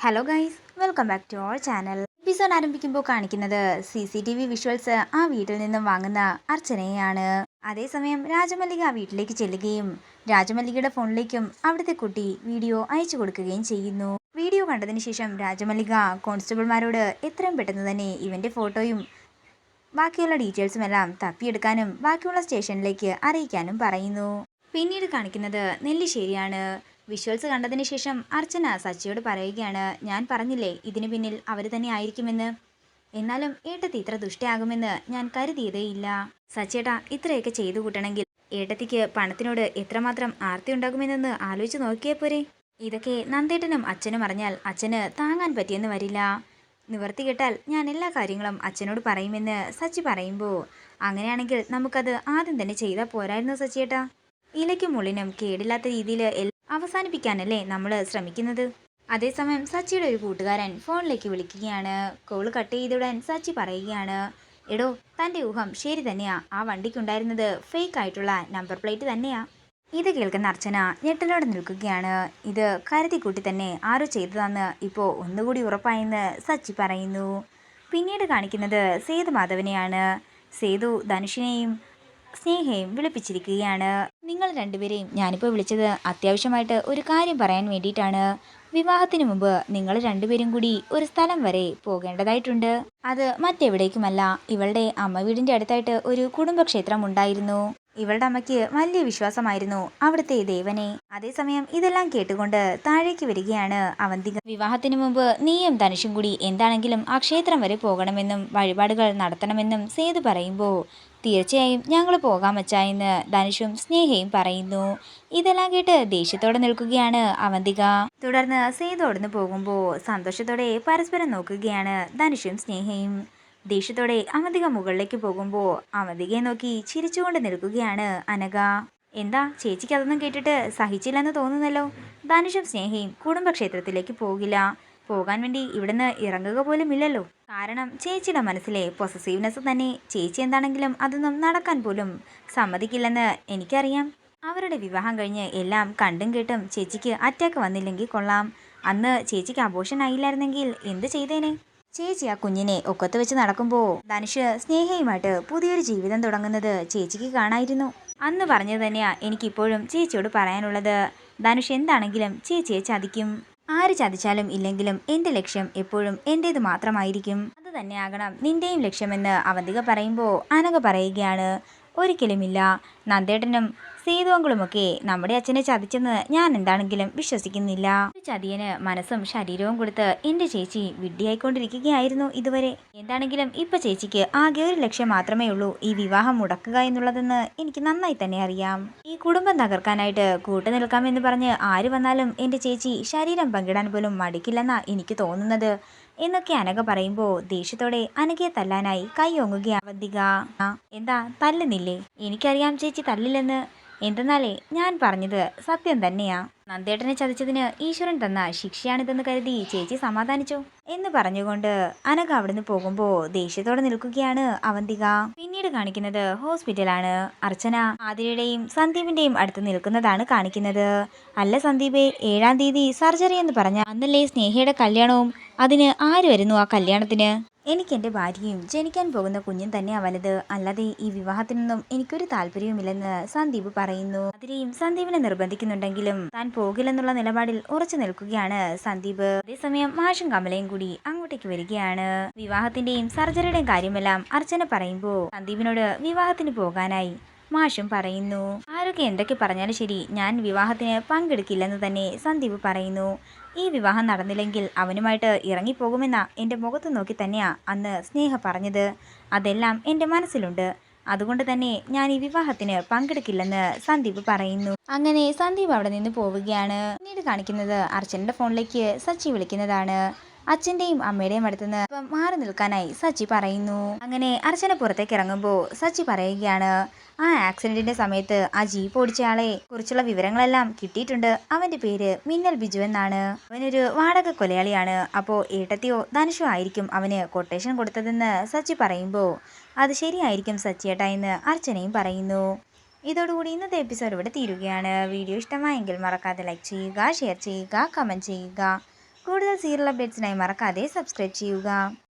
Hello guys, welcome back to our channel. Episode ആരംഭിക്കുമ്പോൾ കാണിക്കുന്നത് CCTV visuals ആ വീട്ടിൽ നിന്നും വാങ്ങുന്ന അർച്ചനയാണ്. അതേസമയം രാജമല്ലിക ആ വീട്ടിലേക്ക് ചെല്ലുകയും രാജമല്ലികയുടെ ഫോണിലേക്കും അവിടുത്തെ കുട്ടി വീഡിയോ അയച്ചു കൊടുക്കുകയും ചെയ്യുന്നു. വീഡിയോ കണ്ടതിന് ശേഷം രാജമല്ലിക കോൺസ്റ്റബിൾമാരോട് എത്രയും പെട്ടെന്ന് തന്നെ ഇവന്റെ ഫോട്ടോയും ബാക്കിയുള്ള ഡീറ്റെയിൽസും എല്ലാം തപ്പിയെടുക്കാനും ബാക്കിയുള്ള സ്റ്റേഷനിലേക്ക് അറിയിക്കാനും പറയുന്നു. പിന്നീട് കാണിക്കുന്നത് നെല്ലിശ്ശേരിയാണ്. വിഷ്വൽസ് കണ്ടതിന് ശേഷം അർച്ചന സച്ചിയോട് പറയുകയാണ്, ഞാൻ പറഞ്ഞില്ലേ ഇതിനു പിന്നിൽ അവർ തന്നെ ആയിരിക്കുമെന്ന്. എന്നാലും ഏട്ടത്തി ഇത്ര ദുഷ്ടയാകുമെന്ന് ഞാൻ കരുതിയതേയില്ല. സച്ചേട്ടാ, ഇത്രയൊക്കെ ചെയ്തു കൂട്ടണമെങ്കിൽ ഏട്ടത്തിക്ക് പണത്തിനോട് എത്രമാത്രം ആർത്തി ഉണ്ടാകുമെന്നൊന്ന് ആലോചിച്ച് നോക്കിയേ പോരെ. ഇതൊക്കെ നന്ദേട്ടനും അച്ഛനും അറിഞ്ഞാൽ അച്ഛന് താങ്ങാൻ പറ്റിയെന്ന് വരില്ല. നിവർത്തി കേട്ടാൽ ഞാൻ എല്ലാ കാര്യങ്ങളും അച്ഛനോട് പറയുമെന്ന് സച്ചി പറയുമ്പോൾ, അങ്ങനെയാണെങ്കിൽ നമുക്കത് ആദ്യം തന്നെ ചെയ്താൽ പോരായിരുന്നു സച്ചിയേട്ടാ. ഇലയ്ക്കും മുള്ളിനും കേടില്ലാത്ത രീതിയിൽ അവസാനിപ്പിക്കാനല്ലേ നമ്മൾ ശ്രമിക്കുന്നത്. അതേസമയം സച്ചിയുടെ ഒരു കൂട്ടുകാരൻ ഫോണിലേക്ക് വിളിക്കുകയാണ്. കോള് കട്ട് ചെയ്തുടൻ സച്ചി പറയുകയാണ്, എടോ, തൻ്റെ ഊഹം ശരി തന്നെയാ. ആ വണ്ടിക്കുണ്ടായിരുന്നത് ഫേക്ക് ആയിട്ടുള്ള നമ്പർ പ്ലേറ്റ് തന്നെയാ. ഇത് കേൾക്കുന്ന അർച്ചന ഞെട്ടലോടെ നിൽക്കുകയാണ്. ഇത് കരുതിക്കൂട്ടി തന്നെ ആരോ ചെയ്തതാന്ന് ഇപ്പോൾ ഒന്നുകൂടി ഉറപ്പായെന്ന് സച്ചി പറയുന്നു. പിന്നീട് കാണിക്കുന്നത് സേതുമാധവനെയാണ്. സേതു ധനുഷിനെയും സ്നേഹയും വിളിപ്പിച്ചിരിക്കുകയാണ്. നിങ്ങൾ രണ്ടുപേരെയും ഞാനിപ്പോൾ വിളിച്ചത് അത്യാവശ്യമായിട്ട് ഒരു കാര്യം പറയാൻ വേണ്ടിയിട്ടാണ്. വിവാഹത്തിന് മുമ്പ് നിങ്ങൾ രണ്ടുപേരും കൂടി ഒരു സ്ഥലം വരെ പോകേണ്ടതായിട്ടുണ്ട്. അത് മറ്റെവിടേക്കുമല്ല, ഇവളുടെ അമ്മ വീടിൻ്റെ അടുത്തായിട്ട് ഒരു കുടുംബക്ഷേത്രം ഉണ്ടായിരുന്നു. ഇവളുടെ അമ്മയ്ക്ക് വലിയ വിശ്വാസമായിരുന്നു അവിടുത്തെ ദേവനെ. അതേസമയം ഇതെല്ലാം കേട്ടുകൊണ്ട് താഴേക്ക് വരികയാണ് അവന്തിക. വിവാഹത്തിന് മുമ്പ് നീയും ധനുഷും കൂടി എന്താണെങ്കിലും ആ ക്ഷേത്രം വരെ പോകണമെന്നും വഴിപാടുകൾ നടത്തണമെന്നും സേതു പറയുമ്പോൾ, തീർച്ചയായും ഞങ്ങൾ പോകാൻ വച്ചാ എന്ന് ധനുഷും സ്നേഹയും പറയുന്നു. ഇതെല്ലാം കേട്ട് ദേഷ്യത്തോടെ നിൽക്കുകയാണ് അവന്തിക. തുടർന്ന് സേതു അവിടുന്ന് പോകുമ്പോൾ സന്തോഷത്തോടെ പരസ്പരം നോക്കുകയാണ് ധനുഷും സ്നേഹയും. ദേഷ്യത്തോടെ അവന്തിക മുകളിലേക്ക് പോകുമ്പോൾ അവന്തികയെ നോക്കി ചിരിച്ചുകൊണ്ട് നിൽക്കുകയാണ് അനഘ. എന്താ ചേച്ചിക്ക് അതൊന്നും കേട്ടിട്ട് സഹിച്ചില്ലെന്ന് തോന്നുന്നല്ലോ. ധനുഷും സ്നേഹയും കുടുംബക്ഷേത്രത്തിലേക്ക് പോകാൻ വേണ്ടി ഇവിടുന്ന് ഇറങ്ങുക പോലും ഇല്ലല്ലോ. കാരണം ചേച്ചിയുടെ മനസ്സിലെ പൊസസീവ്നെസ് തന്നെ. ചേച്ചി എന്താണെങ്കിലും അതൊന്നും നടക്കാൻ പോലും സമ്മതിക്കില്ലെന്ന് എനിക്കറിയാം. അവരുടെ വിവാഹം കഴിഞ്ഞ് എല്ലാം കണ്ടും കേട്ടും ചേച്ചിക്ക് അറ്റാക്ക് വന്നില്ലെങ്കിൽ കൊള്ളാം. അന്ന് ചേച്ചിക്ക് അബോർഷൻ ആയില്ലായിരുന്നെങ്കിൽ എന്ത് ചെയ്തേനെ. ചേച്ചി ആ കുഞ്ഞിനെ ഒക്കത്ത് വെച്ച് നടക്കുമ്പോൾ ധനുഷ് സ്നേഹയുമായിട്ട് പുതിയൊരു ജീവിതം തുടങ്ങുന്നത് ചേച്ചിക്ക് കാണായിരുന്നു. അന്ന് പറഞ്ഞത് തന്നെയാ എനിക്കിപ്പോഴും ചേച്ചിയോട് പറയാനുള്ളത്. ധനുഷ് എന്താണെങ്കിലും ചേച്ചിയെ ചതിക്കും. ആര് ചതിച്ചാലും ഇല്ലെങ്കിലും എൻ്റെ ലക്ഷ്യം എപ്പോഴും എൻ്റേത് മാത്രമായിരിക്കും. അത് തന്നെയാകണം നിന്റെയും ലക്ഷ്യമെന്ന് അവന്തിക പറയുമ്പോൾ അനഘ പറയുകയാണ്, ഒരിക്കലുമില്ല. നന്ദേട്ടനും സേതുവങ്കളുമൊക്കെ നമ്മുടെ അച്ഛനെ ചതിച്ചെന്ന് ഞാൻ എന്താണെങ്കിലും വിശ്വസിക്കുന്നില്ല. ഒരു ചതിയന് മനസ്സും ശരീരവും കൊടുത്ത് എൻ്റെ ചേച്ചി വിഡ്ഢിയായിക്കൊണ്ടിരിക്കുകയായിരുന്നു ഇതുവരെ. എന്താണെങ്കിലും ഇപ്പൊ ചേച്ചിക്ക് ആകെ ഒരു ലക്ഷ്യം മാത്രമേ ഉള്ളൂ, ഈ വിവാഹം മുടക്കുക എന്നുള്ളതെന്ന് എനിക്ക് നന്നായി തന്നെ അറിയാം. ഈ കുടുംബം തകർക്കാനായിട്ട് കൂട്ടു നിൽക്കാമെന്ന് പറഞ്ഞ് ആര് വന്നാലും എൻ്റെ ചേച്ചി ശരീരം പങ്കിടാൻ പോലും മടിക്കില്ലെന്നാ എനിക്ക് തോന്നുന്നത് എന്നൊക്കെ അനഘ പറയുമ്പോൾ ദേഷ്യത്തോടെ അനഘയെ തല്ലാനായി കൈ ഓങ്ങുകയാണ് അവന്തിക. എന്താ തല്ലുന്നില്ലേ? എനിക്കറിയാം ചേച്ചി തല്ലില്ലെന്ന്. എന്തെന്നാലേ ഞാൻ പറഞ്ഞത് സത്യം തന്നെയാ. നന്ദേട്ടനെ ചതിച്ചതിന് ഈശ്വരൻ തന്ന ശിക്ഷയാണിതെന്ന് കരുതി ചേച്ചി സമാധാനിച്ചോ എന്ന് പറഞ്ഞുകൊണ്ട് അനഘ അവിടുന്ന് പോകുമ്പോൾ ദേഷ്യത്തോടെ നിൽക്കുകയാണ് അവന്തിക. പിന്നീട് കാണിക്കുന്നത് ഹോസ്പിറ്റലാണ്. അർച്ചന ആതിരയുടെയും സന്ദീപിന്റെയും അടുത്ത് നിൽക്കുന്നതാണ് കാണിക്കുന്നത്. അല്ല സന്ദീപേ, 7-ാം തീയതി സർജറി എന്ന് പറഞ്ഞ അന്നല്ലേ സ്നേഹയുടെ കല്യാണവും? അതിന് ആര് വരുന്നു ആ കല്യാണത്തിന്? എനിക്കെൻ്റെ ഭാര്യയും ജനിക്കാൻ പോകുന്ന കുഞ്ഞും തന്നെയാ വലുത്. അല്ലാതെ ഈ വിവാഹത്തിനൊന്നും എനിക്കൊരു താല്പര്യവുമില്ലെന്ന് സന്ദീപ് പറയുന്നു. അതിരെയും സന്ദീപിനെ നിർബന്ധിക്കുന്നുണ്ടെങ്കിലും താൻ പോകില്ലെന്നുള്ള നിലപാടിൽ ഉറച്ചു നിൽക്കുകയാണ് സന്ദീപ്. അതേസമയം മാഷും കമലയും കൂടി അങ്ങോട്ടേക്ക് വരികയാണ്. വിവാഹത്തിന്റെയും സർജറിയുടെയും കാര്യമെല്ലാം അർച്ചന പറയുമ്പോൾ സന്ദീപിനോട് വിവാഹത്തിന് പോകാനായി മാഷും പറയുന്നു. ആരൊക്കെ എന്തൊക്കെ പറഞ്ഞാലും ശരി, ഞാൻ വിവാഹത്തിന് പങ്കെടുക്കില്ലെന്ന് തന്നെ സന്ദീപ് പറയുന്നു. ഈ വിവാഹം നടന്നില്ലെങ്കിൽ അവനുമായിട്ട് ഇറങ്ങിപ്പോകുമെന്ന എൻ്റെ മുഖത്ത് നോക്കി തന്നെയാ അന്ന് സ്നേഹ പറഞ്ഞത്. അതെല്ലാം എൻ്റെ മനസ്സിലുണ്ട്. അതുകൊണ്ട് തന്നെ ഞാൻ ഈ വിവാഹത്തിന് പങ്കെടുക്കില്ലെന്ന് സന്ദീപ് പറയുന്നു. അങ്ങനെ സന്ദീപ് അവിടെ നിന്ന് പോവുകയാണ്. പിന്നീട് കാണിക്കുന്നത് അർച്ചനയുടെ ഫോണിലേക്ക് സച്ചി വിളിക്കുന്നതാണ്. അച്ഛൻ്റെയും അമ്മയുടെയും അടുത്തുനിന്ന് ഇപ്പം മാറി നിൽക്കാനായി സച്ചി പറയുന്നു. അങ്ങനെ അർച്ചന പുറത്തേക്ക് ഇറങ്ങുമ്പോൾ സച്ചി പറയുകയാണ്, ആ ആക്സിഡന്റിന്റെ സമയത്ത് ആ ജീപ്പ് ഓടിച്ചയാളെ കുറിച്ചുള്ള വിവരങ്ങളെല്ലാം കിട്ടിയിട്ടുണ്ട്. അവന്റെ പേര് മിന്നൽ ബിജു എന്നാണ്. അവനൊരു വാടക കൊലയാളിയാണ്. അപ്പോൾ ഏട്ടത്തിയോ ധനുഷോ ആയിരിക്കും അവന് കൊട്ടേഷൻ കൊടുത്തതെന്ന് സച്ചി പറയുമ്പോൾ, അത് ശരിയായിരിക്കും സച്ചിയേട്ടാ എന്ന് അർച്ചനയും പറയുന്നു. ഇതോടുകൂടി ഇന്നത്തെ എപ്പിസോഡ് ഇവിടെ തീരുകയാണ്. വീഡിയോ ഇഷ്ടമായെങ്കിൽ മറക്കാതെ ലൈക്ക് ചെയ്യുക, ഷെയർ ചെയ്യുക, കമൻറ്റ് ചെയ്യുക. കൂടുതൽ സീരിയൽ അപ്ഡേറ്റ്സിനായി മറക്കാതെ സബ്സ്ക്രൈബ് ചെയ്യുക.